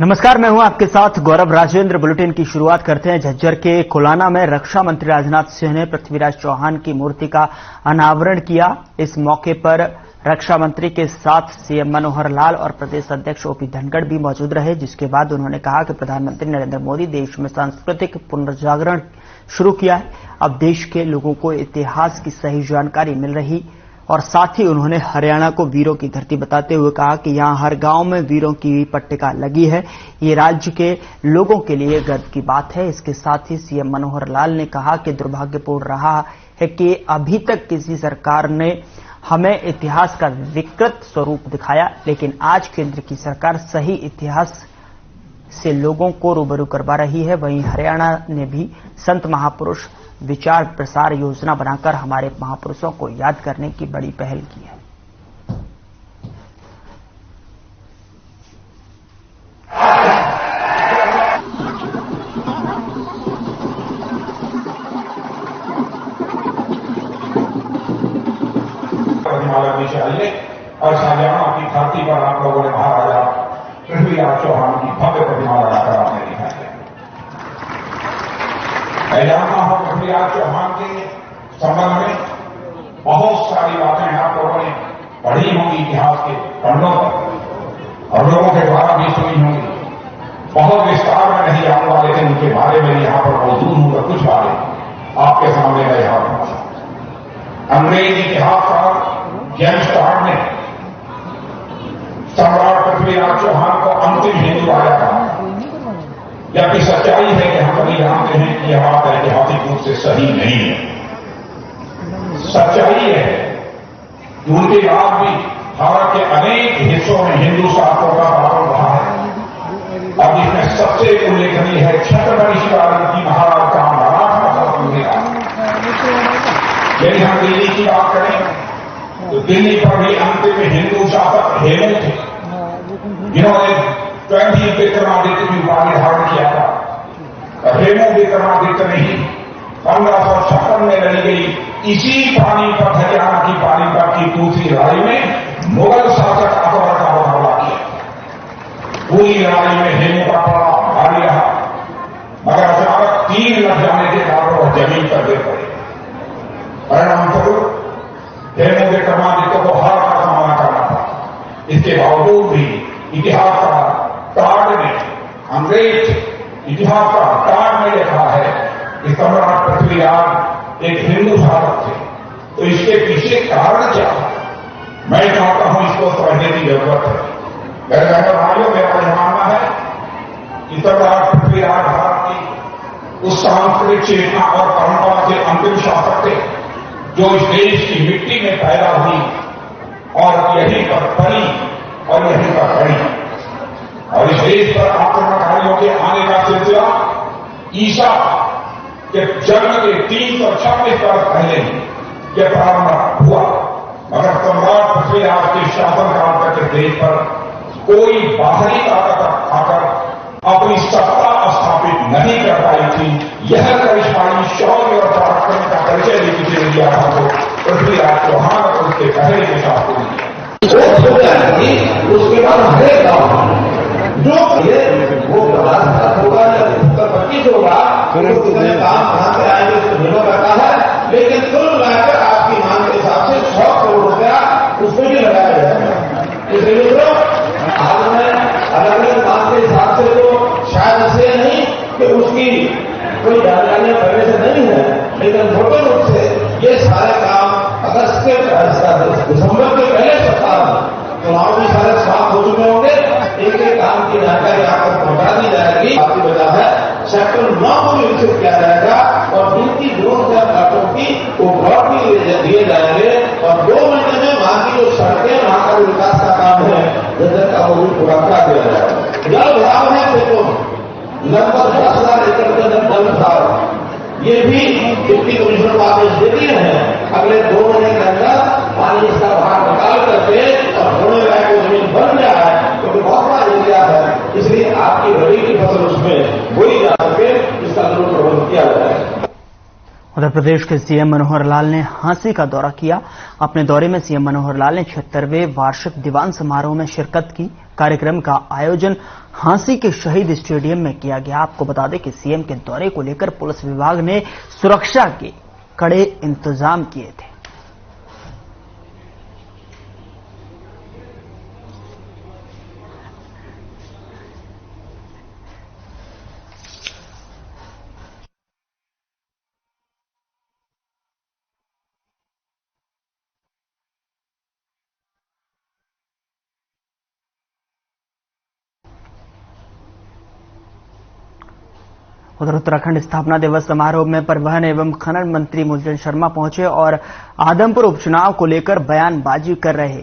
नमस्कार, मैं हूं आपके साथ गौरव राजेंद्र। बुलेटिन की शुरुआत करते हैं। झज्जर के कोलाना में रक्षा मंत्री राजनाथ सिंह ने पृथ्वीराज चौहान की मूर्ति का अनावरण किया। इस मौके पर रक्षा मंत्री के साथ सीएम मनोहर लाल और प्रदेश अध्यक्ष ओपी धनखड़ भी मौजूद रहे, जिसके बाद उन्होंने कहा कि प्रधानमंत्री नरेंद्र मोदी देश में सांस्कृतिक पुनर्जागरण शुरू किया है। अब देश के लोगों को इतिहास की सही जानकारी मिल रही और साथ ही उन्होंने हरियाणा को वीरों की धरती बताते हुए कहा कि यहां हर गांव में वीरों की पट्टिका लगी है। ये राज्य के लोगों के लिए गर्व की बात है। इसके साथ ही सीएम मनोहर लाल ने कहा कि दुर्भाग्यपूर्ण रहा है कि अभी तक किसी सरकार ने हमें इतिहास का विकृत स्वरूप दिखाया, लेकिन आज केंद्र की सरकार सही इतिहास से लोगों को रूबरू करवा रही है। वहीं हरियाणा ने भी संत महापुरुष विचार प्रसार योजना बनाकर हमारे महापुरुषों को याद करने की बड़ी पहल की है। प्रतिमा लगनी चाहिए और हरियाणा की धरती पर आप लोगों ने महाराजा पृथ्वीराज चौहान की भव्य प्रतिमा लगाकर आपने दिखाई है। मैं जानता हूं पृथ्वीराज चौहान के संबंध में बहुत सारी बातें आप लोगों ने पढ़ी होंगी इतिहास के पन्नों पर और लोगों के द्वारा भी सुनी होंगी। बहुत विस्तार में नहीं आने वाले थे उनके बारे में यहां पर मौजूद हूं। कुछ बारे आपके सामने मैं यहां पहुंचा। अंग्रेज इतिहासकार जेम्स टॉड ने सम्राट पृथ्वीराज चौहान को अंतिम हिंदू राजा कहा, जबकि सच्चाई है कि हम सभी जानते हैं कि यह बात ऐतिहासिक रूप से सही नहीं है। सच्चाई है कि उनके बाद भी भारत के अनेक हिस्सों में हिंदू शासकों का पालन रहा है। अब इसमें सबसे उल्लेखनीय है छत्रपति शिवाजी महाराज का मराठा शासन मिला। यदि हम दिल्ली की बात करें तो दिल्ली पर भी अंतिम हिंदू शासक हेमू थे, जिन्होंने 20 विक्रमादित्य की उपाधि धारण किया था। हेमू विक्रमादित्य ने ही 1556 में लड़ी गई इसी पानीपत हरियाणा की पानीपत की दूसरी लड़ाई में मुगल शासक अकबर का मुकाबला किया। पूरी लड़ाई में हेमू का पड़ा भारी रहा, मगर अचानक तीर लग जाने के कारण वह जमीन पर गिर पड़े। परिणाम स्वरूप हेमू विक्रमादित्य को हार का सामना करना पड़ा। इसके बावजूद भी इतिहासकार टॉड ने, अंग्रेज इतिहासकार टॉड ने लिखा है कि सम्राट पृथ्वीराज एक हिंदू शासक थे। तो इसके पीछे कारण क्या है, मैं चाहता हूं इसको समझने की जरूरत है। मेरे बहनों भाइयों, मेरा यह मानना है कि सम्राट पृथ्वीराज भारत की उस सांस्कृतिक चेतना और परंपरा के अंतिम शासक थे जो इस देश की मिट्टी में पैदा हुई और यहीं पर पली और यहीं पर बढ़ी। और इस देश पर आक्रमणकारियों के आने का सिलसिला ईसा के जन्म के 326 वर्ष पहले ही यह प्रारंभ हुआ, मगर सम्राट पृथ्वीराज के शासनकाल तक इस देश पर कोई बाहरी ताकत आकर अपनी सत्ता स्थापित नहीं कर पाई थी। यह करिश्माई शौर्य और पराक्रम का परिचय भी किसी ने दिया था तो पृथ्वीराज चौहान और उसके पहले के शासकों ने दिया। उसके बाद हरेक गांव जो वो होगा या उत्तर 25 होगा, कितने काम कहां से आएंगे उसको निर्भर करता है। लेकिन कुल मिलाकर आपकी मांग के हिसाब से 100 करोड़ रुपया उसमें भी लगाया जाएगा। इसलिए आज में अलग अलग मांग के हिसाब से तो शायद इसलिए नहीं कि उसकी कोई जानकारी पहले से नहीं है, लेकिन मोटे रूप से ये सारे काम अगस्त के दिसंबर के पहले सप्ताह में चुनाव भी सारे समाप्त हो चुके होंगे। एक एक काम की जानकारी आपको पहुंचा दी जाएगी। आपकी वजह है सेक्टर 9 को भी विकसित किया जाएगा और उनकी 2000 लाखों की उपलब्ध भी दिए जाएंगे और 2 महीने में वहां की जो सड़कें, वहां का विकास का काम है जैसे का वो भी पूरा करा दिया जाएगा। जल भराव है खेतों में लगभग 10,000 एकड़ के अंदर जल भराव, ये भी डिप्टी कमिश्नर को आदेश दे दिए हैं। अगले 2 महीने के अंदर पानी इसका बाहर निकाल करके और होने लायक जमीन बन गया है, क्योंकि बहुत बड़ा एरिया है, इसलिए आपकी रबी की फसल उसमें बोई जा सके, इसका जरूर प्रबंध किया जाए। उत्तर प्रदेश के सीएम मनोहर लाल ने हांसी का दौरा किया। अपने दौरे में सीएम मनोहर लाल ने 76वें वार्षिक दीवान समारोह में शिरकत की। कार्यक्रम का आयोजन हांसी के शहीद स्टेडियम में किया गया। आपको बता दें कि सीएम के दौरे को लेकर पुलिस विभाग ने सुरक्षा के कड़े इंतजाम किए थे। उधर उत्तराखंड स्थापना दिवस समारोह में परिवहन एवं खनन मंत्री मूलचंद शर्मा पहुंचे और आदमपुर उपचुनाव को लेकर बयानबाजी कर रहे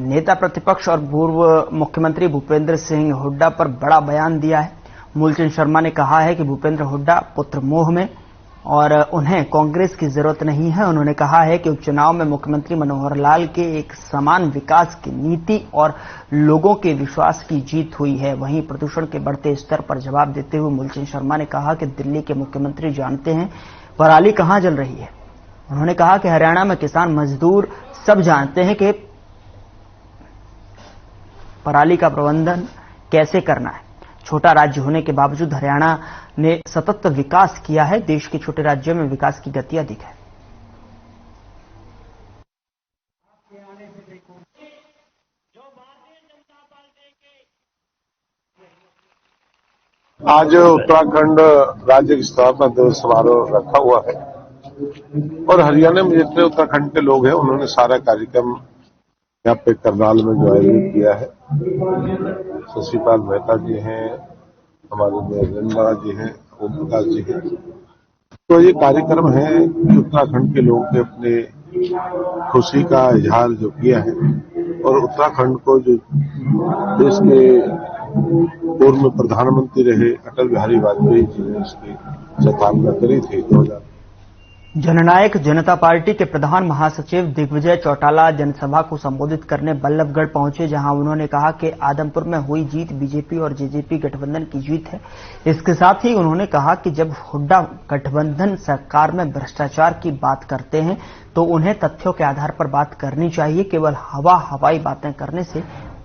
नेता प्रतिपक्ष और पूर्व मुख्यमंत्री भूपेंद्र सिंह हुड्डा पर बड़ा बयान दिया है। मूलचंद शर्मा ने कहा है कि भूपेंद्र हुड्डा पुत्र मोह में और उन्हें कांग्रेस की जरूरत नहीं है। उन्होंने कहा है कि उपचुनाव में मुख्यमंत्री मनोहर लाल के एक समान विकास की नीति और लोगों के विश्वास की जीत हुई है। वहीं प्रदूषण के बढ़ते स्तर पर जवाब देते हुए मूलचंद शर्मा ने कहा कि दिल्ली के मुख्यमंत्री जानते हैं पराली कहां जल रही है। उन्होंने कहा कि हरियाणा में किसान मजदूर सब जानते हैं कि पराली का प्रबंधन कैसे करना है। छोटा राज्य होने के बावजूद हरियाणा ने सतत विकास किया है। देश के छोटे राज्यों में विकास की गति अधिक है। आज उत्तराखंड राज्य की स्थापना दिवस समारोह रखा हुआ है और हरियाणा में जितने उत्तराखंड के लोग हैं उन्होंने सारा कार्यक्रम यहाँ पे करनाल में जो आयोजित किया है। शशिपाल मेहता जी हैं, हमारे नरेंद्र जी हैं, ओम प्रकाश जी हैं। तो ये कार्यक्रम है कि उत्तराखंड के लोगों के अपने खुशी का इजहार जो किया है और उत्तराखंड को जो देश के पूर्व में प्रधानमंत्री रहे अटल बिहारी वाजपेयी जी ने इसकी स्थापना करी थी 2000। जननायक जनता पार्टी के प्रधान महासचिव दिग्विजय चौटाला जनसभा को संबोधित करने बल्लभगढ़ पहुंचे, जहां उन्होंने कहा कि आदमपुर में हुई जीत बीजेपी और जेजेपी गठबंधन की जीत है। इसके साथ ही उन्होंने कहा कि जब हुड्डा गठबंधन सरकार में भ्रष्टाचार की बात करते हैं तो उन्हें तथ्यों के आधार पर बात करनी चाहिए। केवल हवाई बातें करने से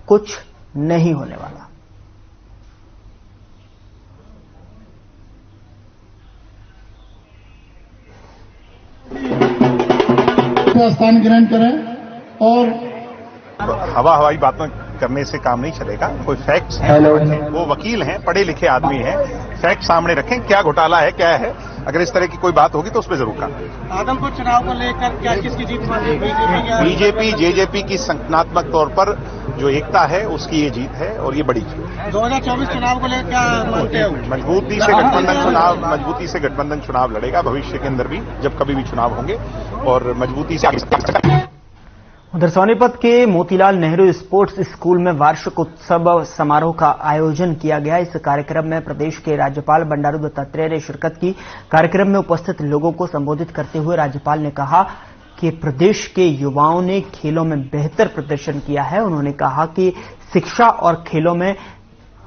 कुछ नहीं होने वाला। स्थान ग्रहण करें और हवाई बातें करने से काम नहीं चलेगा। कोई फैक्ट्स हैं, वो वकील हैं, पढ़े लिखे आदमी हैं, फैक्ट सामने रखें, क्या घोटाला है क्या है। अगर इस तरह की कोई बात होगी तो उस पर जरूर काम करें। आदमपुर चुनाव को लेकर क्या किसकी जीत मानी? बीजेपी जेजेपी की संगठनात्मक तौर पर जो एकता है उसकी ये जीत है और ये बड़ी जीत है। 2024 चुनाव को लेकर क्या मानते हो? मजबूती से गठबंधन चुनाव लड़ेगा भविष्य के अंदर भी, जब कभी भी चुनाव होंगे, और मजबूती से आगे। उधर सोनीपत के मोतीलाल नेहरू स्पोर्ट्स स्कूल में वार्षिक उत्सव समारोह का आयोजन किया गया। इस कार्यक्रम में प्रदेश के राज्यपाल बंडारू दत्तात्रेय ने शिरकत की। कार्यक्रम में उपस्थित लोगों को संबोधित करते हुए राज्यपाल ने कहा कि प्रदेश के युवाओं ने खेलों में बेहतर प्रदर्शन किया है। उन्होंने कहा कि शिक्षा और खेलों में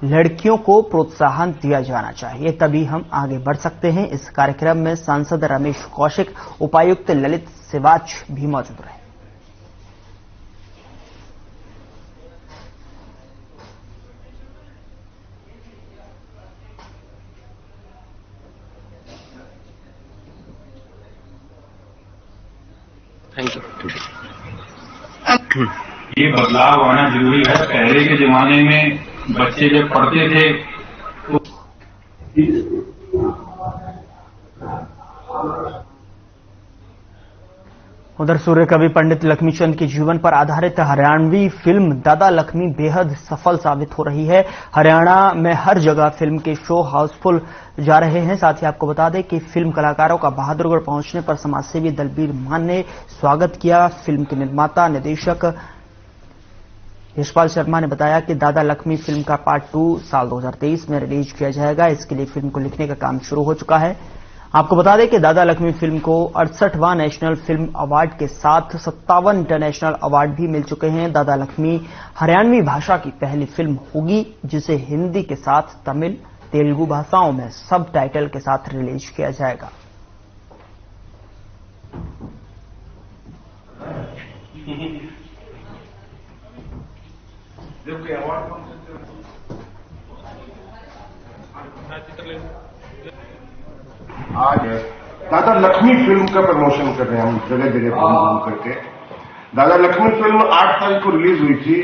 लड़कियों को प्रोत्साहन दिया जाना चाहिए, तभी हम आगे बढ़ सकते हैं। इस कार्यक्रम में सांसद रमेश कौशिक, उपायुक्त ललित सिवाच भी मौजूद रहे। Thank you. ये बदलाव आना जरूरी है। पहले के जमाने में बच्चे जब पढ़ते थे तो उधर सूर्य कवि पंडित लक्ष्मीचंद के जीवन पर आधारित हरियाणवी फिल्म दादा लक्ष्मी बेहद सफल साबित हो रही है। हरियाणा में हर जगह फिल्म के शो हाउसफुल जा रहे हैं। साथ ही आपको बता दें कि फिल्म कलाकारों का बहादुरगढ़ पहुंचने पर समाजसेवी दलबीर मान ने स्वागत किया। फिल्म के निर्माता निदेशक यशपाल शर्मा ने बताया कि दादा लक्ष्मी फिल्म का पार्ट 2 साल 2023 में रिलीज किया जाएगा। इसके लिए फिल्म को लिखने का काम शुरू हो चुका है। आपको बता दें कि दादा लक्ष्मी फिल्म को 68वां नेशनल फिल्म अवार्ड के साथ 57 इंटरनेशनल अवार्ड भी मिल चुके हैं। दादा लक्ष्मी हरियाणवी भाषा की पहली फिल्म होगी जिसे हिंदी के साथ तमिल, तेलुगु भाषाओं में सब टाइटल के साथ रिलीज किया जाएगा। आज दादा लक्ष्मी फिल्म का प्रमोशन कर रहे हैं हम जगह जगह घूम करके। दादा लक्ष्मी फिल्म 8 तारीख को रिलीज हुई थी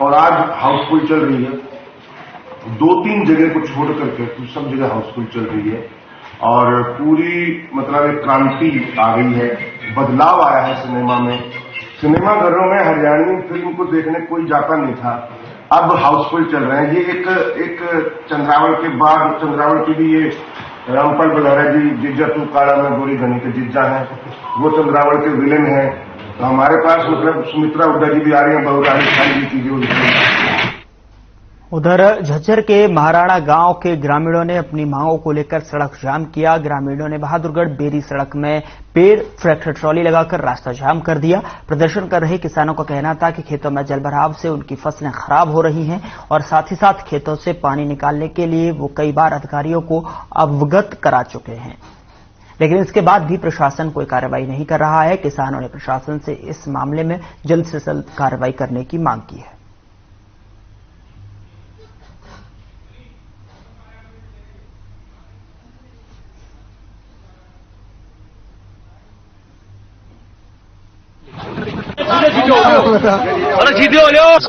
और आज हाउसफुल चल रही है। 2-3 जगह को छोड़ करके सब जगह हाउसफुल चल रही है और पूरी मतलब एक क्रांति आ गई है, बदलाव आया है सिनेमा में। सिनेमाघरों में हरियाणवी फिल्म को देखने कोई जाता नहीं था, अब हाउसफुल चल रहे हैं। ये एक चंद्रावल के बाद, चंद्रावल की भी ये रामपाल बलहरा जी जिज्जा तू काला में गोरी घनी के जिज्जा है, वो चंद्रावल के विलेन है। तो हमारे पास मतलब सुमित्रा हुड्डा जी भी आ रही है, बहुरानी सारी चीजें। उधर झज्जर के महाराणा गांव के ग्रामीणों ने अपनी मांगों को लेकर सड़क जाम किया। ग्रामीणों ने बहादुरगढ़ बेरी सड़क में पेड़ ट्रैक्टर ट्रॉली लगाकर रास्ता जाम कर दिया। प्रदर्शन कर रहे किसानों का कहना था कि खेतों में जलभराव से उनकी फसलें खराब हो रही हैं और साथ ही साथ खेतों से पानी निकालने के लिए वो कई बार अधिकारियों को अवगत करा चुके हैं, लेकिन इसके बाद भी प्रशासन कोई कार्रवाई नहीं कर रहा है। किसानों ने प्रशासन से इस मामले में जल्द से जल्द कार्रवाई करने की मांग की है।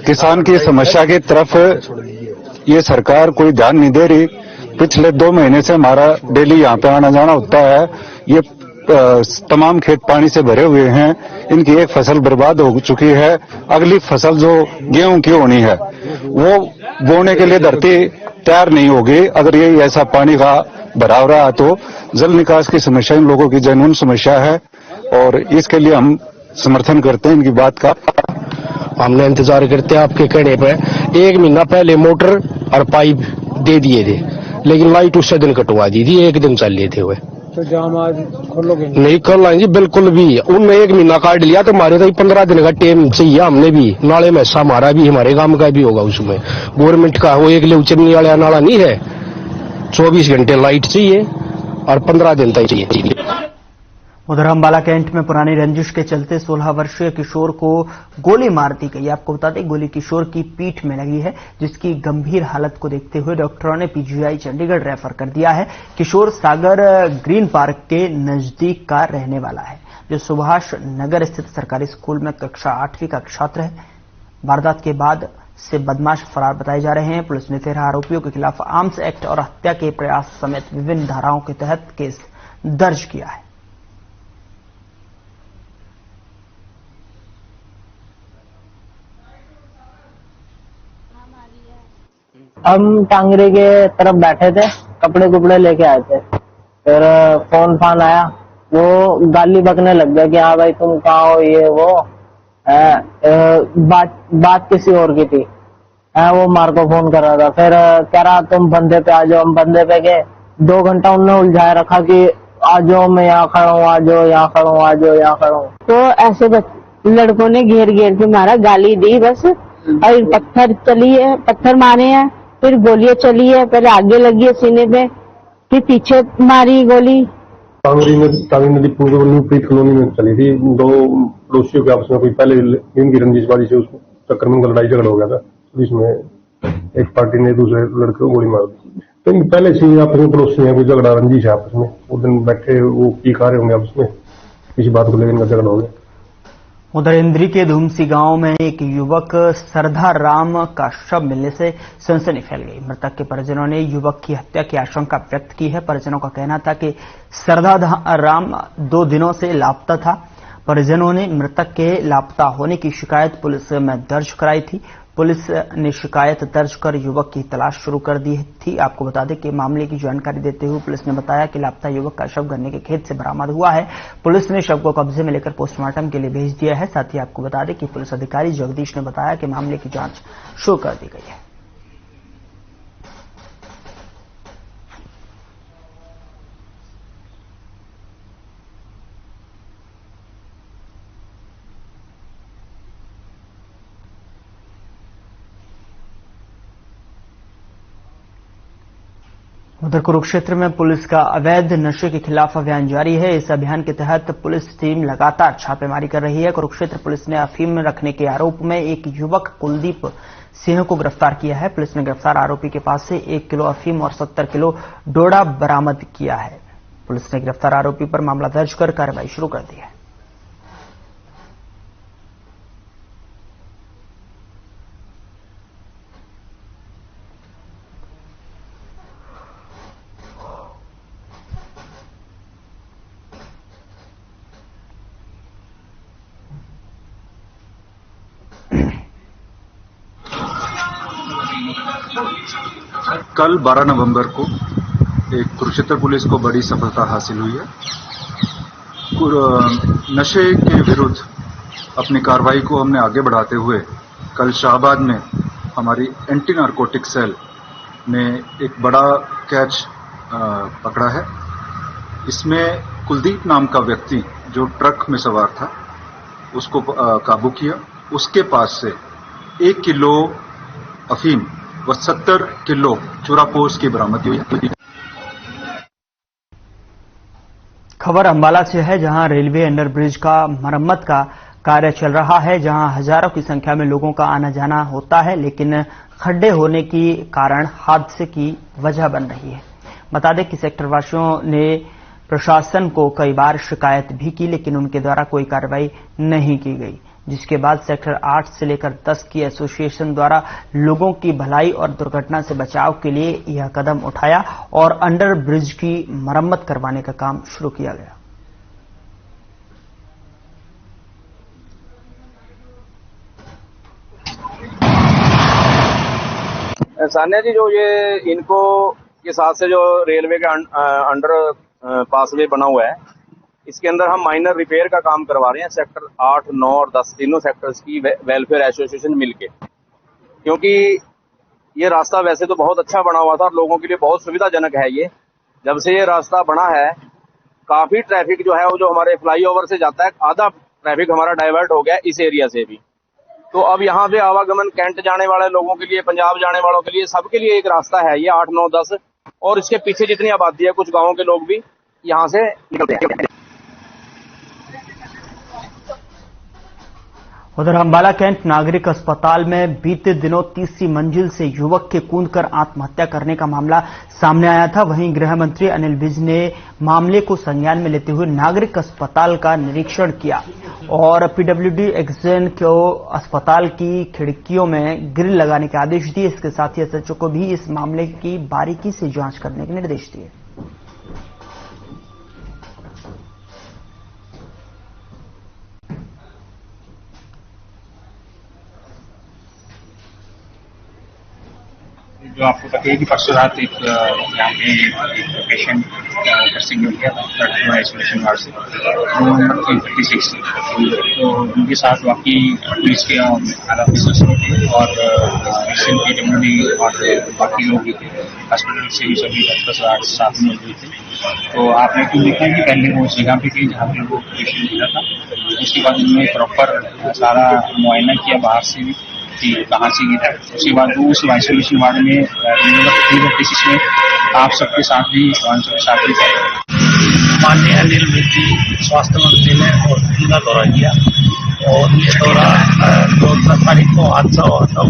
किसान की समस्या की तरफ ये सरकार कोई ध्यान नहीं दे रही। पिछले 2 महीने से हमारा डेली यहाँ पे आना जाना होता है। ये तमाम खेत पानी से भरे हुए हैं, इनकी एक फसल बर्बाद हो चुकी है। अगली फसल जो गेहूं की होनी है वो बोने के लिए धरती तैयार नहीं होगी अगर ये ऐसा पानी का भराव रहा। तो जल निकास की समस्या इन लोगों की जेन्युइन समस्या है और इसके लिए हम समर्थन करते हैं इनकी बात का। हमने इंतजार करते हैं आपके कहने पे। 1 महीना पहले मोटर और पाइप दे दिए थे, लेकिन लाइट उससे दिन कटवा दी थी, 1 दिन चल लिए थे हुए। तो जाम आज खोलोगे? नहीं कर लाएंगे बिल्कुल भी। उनने 1 महीना काट लिया तो हमारे तो 15 दिन का टाइम चाहिए। हमने भी नाले में हिस्सा हमारा भी, हमारे गांव का भी होगा उसमें। गवर्नमेंट का वो एक उचरने वाला नाला नहीं है, 24 घंटे लाइट चाहिए और 15 दिन तक चाहिए। उधर अम्बाला कैंट में पुरानी रंजिश के चलते 16 वर्षीय किशोर को गोली मार दी गई। आपको बता दें गोली किशोर की पीठ में लगी है, जिसकी गंभीर हालत को देखते हुए डॉक्टरों ने पीजीआई चंडीगढ़ रेफर कर दिया है। किशोर सागर ग्रीन पार्क के नजदीक का रहने वाला है, जो सुभाष नगर स्थित सरकारी स्कूल में कक्षा 8वीं का छात्र है। वारदात के बाद से बदमाश फरार बताए जा रहे हैं। पुलिस ने 13 आरोपियों के खिलाफ आर्म्स एक्ट और हत्या के प्रयास समेत विभिन्न धाराओं के तहत केस दर्ज किया है। हम टांगरे के तरफ बैठे थे, कपड़े कुपड़े लेके आए थे। फिर फोन फान आया, वो गाली बकने लग गया कि हाँ भाई तुम कहाँ हो, ये वो बात किसी और की थी। वो मार को फोन कर रहा था। फिर कह रहा तुम बंदे पे आ जाओ। हम बंदे पे गए, 2 घंटा उन्होंने उलझाए रखा कि आ जाओ, मैं यहाँ खड़ा हूँ, आ जाओ यहाँ खड़ा हूँ, आ जाओ यहाँ खड़ा हूँ। तो ऐसे लड़कों ने घेर घेर के मारा, गाली दी बस, और पत्थर मारे हैं, फिर गोलियां चली है। पहले आगे लगी है सीने पे, फिर पीछे मारी गोली। टांगरी नदी पूर्व न्यू प्रीत कॉलोनी में चली थी। 2 पड़ोसियों के आपस में कोई पहले इनकी रंजिशबाजी से उसमें चक्कर में लड़ाई झगड़ा हो गया था, जिसमें एक पार्टी ने दूसरे लड़के को गोली मार दी। तो पहले से आपस में पड़ोसी है, कोई झगड़ा रंजिश है आपस में। उस दिन बैठे वो पी खा रहे होंगे आपस में, किसी बात को लेकर इनका झगड़ा हो गया। उधर इंद्री के धूमसी गांव में एक युवक सरदार राम का शव मिलने से सनसनी फैल गई। मृतक के परिजनों ने युवक की हत्या की आशंका व्यक्त की है। परिजनों का कहना था कि सरदार राम 2 दिनों से लापता था। परिजनों ने मृतक के लापता होने की शिकायत पुलिस में दर्ज कराई थी। पुलिस ने शिकायत दर्ज कर युवक की तलाश शुरू कर दी थी। आपको बता दें कि मामले की जानकारी देते हुए पुलिस ने बताया कि लापता युवक का शव गन्ने के खेत से बरामद हुआ है। पुलिस ने शव को कब्जे में लेकर पोस्टमार्टम के लिए भेज दिया है। साथ ही आपको बता दें कि पुलिस अधिकारी जगदीश ने बताया कि मामले की जांच शुरू कर दी गई है। उधर कुरुक्षेत्र में पुलिस का अवैध नशे के खिलाफ अभियान जारी है। इस अभियान के तहत पुलिस टीम लगातार छापेमारी कर रही है। कुरुक्षेत्र पुलिस ने अफीम रखने के आरोप में एक युवक कुलदीप सिंह को गिरफ्तार किया है। पुलिस ने गिरफ्तार आरोपी के पास से 1 किलो अफीम और 70 किलो डोडा बरामद किया है। पुलिस ने गिरफ्तार आरोपी पर मामला दर्ज कर कार्रवाई शुरू कर दी है। कल 12 नवंबर को एक कुरुक्षेत्र पुलिस को बड़ी सफलता हासिल हुई है। नशे के विरुद्ध अपनी कार्रवाई को हमने आगे बढ़ाते हुए कल शाहबाद में हमारी एंटी नारकोटिक सेल ने एक बड़ा कैच पकड़ा है। इसमें कुलदीप नाम का व्यक्ति जो ट्रक में सवार था उसको काबू किया। उसके पास से 1 किलो अफीम व 70 किलो चूरापोश की बरामदगी हुई। खबर अंबाला से है, जहां रेलवे अंडरब्रिज का मरम्मत का कार्य चल रहा है, जहां हजारों की संख्या में लोगों का आना जाना होता है, लेकिन खड्डे होने के कारण हादसे की वजह बन रही है। बता दें कि सेक्टर वासियों ने प्रशासन को कई बार शिकायत भी की, लेकिन उनके द्वारा कोई कार्रवाई नहीं की गई, जिसके बाद सेक्टर 8 से लेकर 10 की एसोसिएशन द्वारा लोगों की भलाई और दुर्घटना से बचाव के लिए यह कदम उठाया और अंडर ब्रिज की मरम्मत करवाने का काम शुरू किया गया। सान्या जी, जो ये इनको के साथ से जो रेलवे का अंडर पासवे बना हुआ है, इसके अंदर हम माइनर रिपेयर का काम करवा रहे हैं। सेक्टर 8, 9 और 10 तीनों सेक्टर्स की वेलफेयर एसोसिएशन मिलके, क्योंकि ये रास्ता वैसे तो बहुत अच्छा बना हुआ था और लोगों के लिए बहुत सुविधाजनक है। ये जब से ये रास्ता बना है, काफी ट्रैफिक जो है वो जो हमारे फ्लाईओवर से जाता है, आधा ट्रैफिक हमारा डाइवर्ट हो गया इस एरिया से भी। तो अब यहाँ पे आवागमन कैंट जाने वाले लोगों के लिए, पंजाब जाने वालों के लिए, सबके लिए एक रास्ता है ये 8, 9, 10 और इसके पीछे जितनी आबादी है, कुछ गाँव के लोग भी यहाँ से निकलते हैं। उधर अंबाला कैंट नागरिक अस्पताल में बीते दिनों 30वीं मंजिल से युवक के कूदकर आत्महत्या करने का मामला सामने आया था। वहीं गृह मंत्री अनिल विज ने मामले को संज्ञान में लेते हुए नागरिक अस्पताल का निरीक्षण किया और पीडब्ल्यूडी एक्सएन को अस्पताल की खिड़कियों में ग्रिल लगाने के आदेश दिए। इसके साथ ही एसएचओ को भी इस मामले की बारीकी से जांच करने के निर्देश दिए। जो आपको पता है कि परसों रात एक यहाँ पे एक पेशेंट नर्सिंग में गया था आइसोलेशन वार्ड से, वो नंबर 36 थी। तो उनके साथ बाकी पुलिस के आला अफसर और पेशेंट के डेप्यूटी और बाकी लोग भी थे, हॉस्पिटल से भी सभी डॉक्टर साथ में मौजूद थे। तो आपने क्यों देखा है कि पहले वो उस जगह पे थी जहाँ पे वो पेशेंट मिला था। उसके बाद उन्होंने प्रॉपर सारा मुआयना किया बाहर से भी कि कहाँ से गिरा। उसके बाद वो उस आइसोलेशन वार्ड में 36 में आप सबके साथ भी माननीय अनिल विज जी स्वास्थ्य मंत्री ने उनका दौरा किया और ये दौरा 10 तारीख को हादसा हुआ था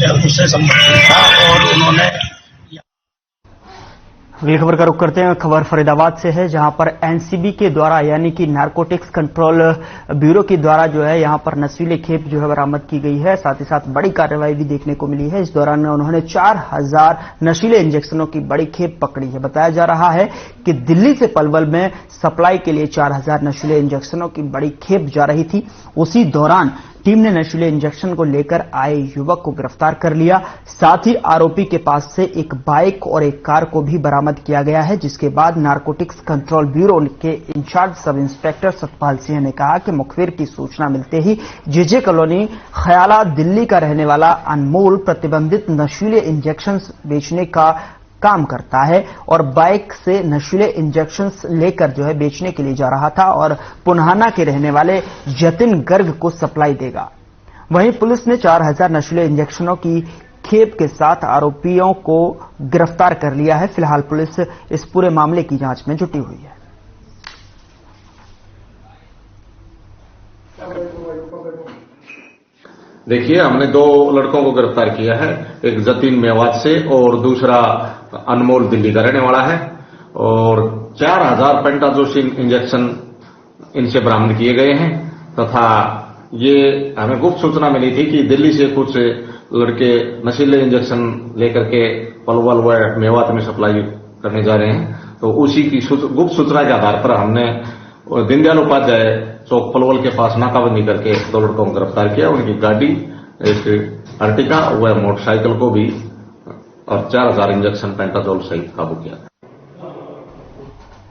उससे संबंधित था और उन्होंने। अगली खबर का रुख करते हैं। खबर फरीदाबाद से है, जहां पर एनसीबी के द्वारा यानी कि नारकोटिक्स कंट्रोल ब्यूरो के द्वारा जो है यहां पर नशीले खेप जो है बरामद की गई है। साथ ही साथ बड़ी कार्रवाई भी देखने को मिली है। इस दौरान उन्होंने 4000 नशीले इंजेक्शनों की बड़ी खेप पकड़ी है। बताया जा रहा है कि दिल्ली से पलवल में सप्लाई के लिए 4000 नशीले इंजेक्शनों की बड़ी खेप जा रही थी। उसी दौरान टीम ने नशीले इंजेक्शन को लेकर आए युवक को गिरफ्तार कर लिया। साथ ही आरोपी के पास से एक बाइक और एक कार को भी बरामद किया गया है, जिसके बाद नारकोटिक्स कंट्रोल ब्यूरो के in charge sub inspector Satpal Singh ने कहा कि मुखबिर की सूचना मिलते ही जेजे कॉलोनी खयाला दिल्ली का रहने वाला अनमोल प्रतिबंधित नशीले इंजेक्शन बेचने का काम करता है और बाइक से नशीले इंजेक्शंस लेकर जो है बेचने के लिए जा रहा था और पुन्हाना के रहने वाले जतिन गर्ग को सप्लाई देगा। वहीं पुलिस ने 4000 नशीले इंजेक्शनों की खेप के साथ आरोपियों को गिरफ्तार कर लिया है। फिलहाल पुलिस इस पूरे मामले की जांच में जुटी हुई है। देखिए, हमने 2 लड़कों को गिरफ्तार किया है, एक जतीन मेवात से और दूसरा अनमोल दिल्ली का रहने वाला है, और 4000 पेंटाजोसिन इंजेक्शन इनसे बरामद किए गए हैं तथा ये हमें गुप्त सूचना मिली थी कि दिल्ली से कुछ लड़के नशीले इंजेक्शन लेकर के पलवल व मेवात में सप्लाई करने जा रहे हैं। तो उसी की गुप्त सूचना के आधार पर हमने दीनदयाल उपाध्याय चौक पलवल के पास नाकाबंदी करके 2 लड़कों को गिरफ्तार किया। उनकी गाड़ी, एक अर्टिका व मोटरसाइकिल को भी और 4000 इंजेक्शन पेंटाजोल सहित काबू किया।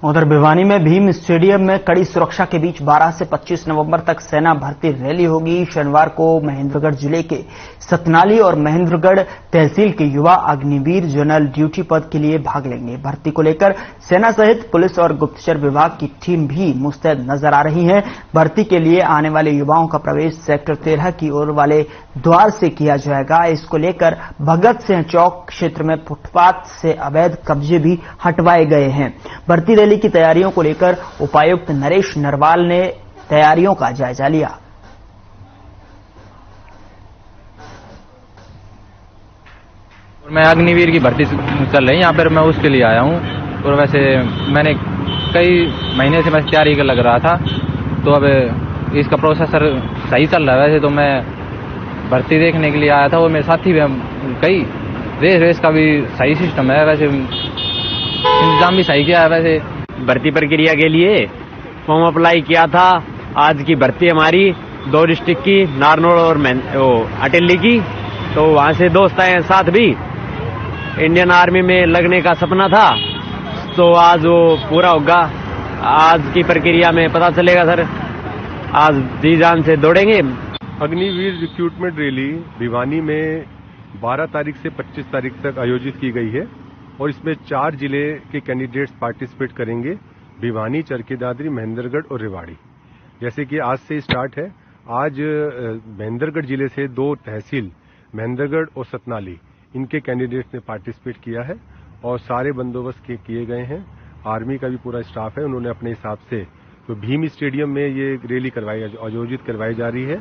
उधर भिवानी में भीम स्टेडियम में कड़ी सुरक्षा के बीच 12 से 25 नवंबर तक सेना भर्ती रैली होगी। शनिवार को महेंद्रगढ़ जिले के सतनाली और महेंद्रगढ़ तहसील के युवा अग्निवीर जनरल ड्यूटी पद के लिए भाग लेंगे। भर्ती को लेकर सेना सहित पुलिस और गुप्तचर विभाग की टीम भी मुस्तैद नजर आ रही है। भर्ती के लिए आने वाले युवाओं का प्रवेश सेक्टर 13 की ओर वाले द्वार से किया जाएगा। इसको लेकर भगत सिंह चौक क्षेत्र में फुटपाथ से अवैध कब्जे भी हटवाए गए हैं। भर्ती रैली की तैयारियों को लेकर उपायुक्त नरेश नरवाल ने तैयारियों का जायजा लिया। मैं अग्निवीर की भर्ती चल रही है यहाँ पर, मैं उसके लिए आया हूँ। और वैसे मैंने कई महीने से मैं तैयारी कर लग रहा था, तो अब इसका प्रोसेसर सही चल रहा है। वैसे तो मैं भर्ती देखने के लिए आया था, वो मेरे साथी भी कई रेस का भी सही सिस्टम है, वैसे इंतजाम भी सही किया है। वैसे भर्ती प्रक्रिया के लिए फॉर्म अप्लाई किया था। आज की भर्ती हमारी 2 डिस्ट्रिक्ट की, नारनौल और अटेली की, तो वहां से दोस्त आए साथ भी। इंडियन आर्मी में लगने का सपना था, तो आज वो पूरा होगा। आज की प्रक्रिया में पता चलेगा सर, आज जी जान से दौड़ेंगे। अग्निवीर रिक्रूटमेंट रैली भिवानी में 12 तारीख से 25 तारीख तक आयोजित की गई है और इसमें 4 जिले के कैंडिडेट्स पार्टिसिपेट करेंगे, भिवानी, चरखी दादरी, महेंद्रगढ़ और रेवाड़ी। जैसे कि आज से स्टार्ट है। आज महेंद्रगढ़ जिले से 2 तहसील महेंद्रगढ़ और सतनाली, इनके कैंडिडेट्स ने पार्टिसिपेट किया है और सारे बंदोबस्त किए गए हैं। आर्मी का भी पूरा स्टाफ है, उन्होंने अपने हिसाब से तो भीम स्टेडियम में ये रैली आयोजित करवाई जा रही है।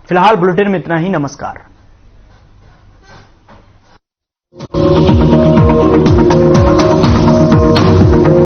फिलहाल बुलेटिन में इतना ही। नमस्कार।